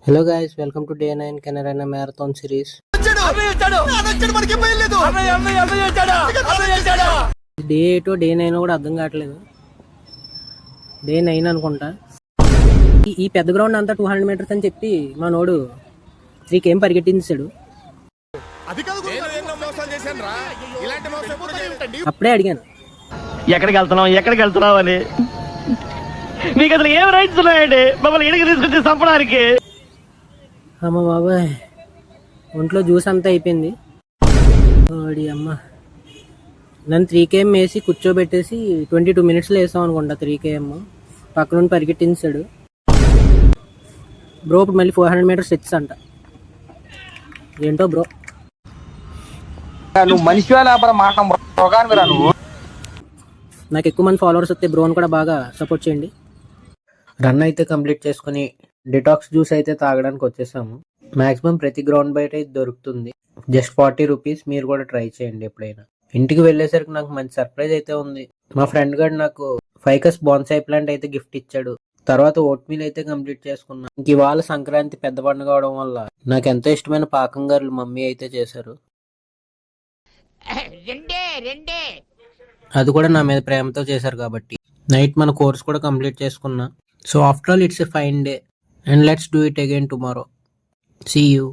Hello guys, welcome to day 9 Canarana Marathon series. Day 8 day 9 కూడా అర్థం కావట్లేదు. Day 9 అనుకుంటా. ఈ పెద్ద గ్రౌండ్ అంతా 200 మీటర్స్ అని చెప్పి మా నోడు 3 km పరిగెట్టించాడు. అప్పుడే అడిగాను ఎక్కడికి వెళ్తున్నావు అని. మీకు అసలు ఏం రైట్స్ ఉన్నాయండి మమ్మల్ని ఇడికి తీసుకొచ్చి చంపడానికి? అమ్మ బాబాయ్, ఒంట్లో జ్యూస్ అంతా అయిపోయింది. అమ్మ నన్ను 3 km వేసి కూర్చోబెట్టేసి 22 minutesలో వేసాం అనుకుంటా. 3 km పక్క నుండి పరిగెట్టించాడు బ్రో. ఇప్పుడు మళ్ళీ 400 meters స్టెప్స్ అంట. ఏంటో బ్రో, నువ్వు మనిషి నువ్వు. నాకు ఎక్కువ మంది ఫాలోవర్స్ వస్తే బ్రోని కూడా బాగా సపోర్ట్ చేయండి. రన్ అయితే కంప్లీట్ చేసుకుని డిటాక్స్ జ్యూస్ అయితే తాగడానికి వచ్చేసాము. మాక్సిమం ప్రతి గ్రౌండ్ బయట అయితే దొరుకుతుంది. Just 40 rupees. మీరు కూడా ట్రై చేయండి ఎప్పుడైనా. ఇంటికి వెళ్ళేసరికి నాకు మంచి సర్ప్రైజ్ అయితే ఉంది. మా ఫ్రెండ్ గారు నాకు ఫైకస్ బాన్సాయి ప్లాంట్ అయితే గిఫ్ట్ ఇచ్చాడు. తర్వాత ఓట్ మీల్ అయితే కంప్లీట్ చేసుకున్నా. ఇంక ఇవాళ సంక్రాంతి పెద్ద పండుగ అవడం వల్ల నాకు ఎంతో ఇష్టమైన పాకం గారులు మమ్మీ అయితే చేశారు. అది కూడా నా మీద ప్రేమతో చేశారు కాబట్టి. నైట్ మన కోర్స్ కూడా కంప్లీట్ చేసుకున్నా. So after all it's a fine day and let's do it again tomorrow. See you.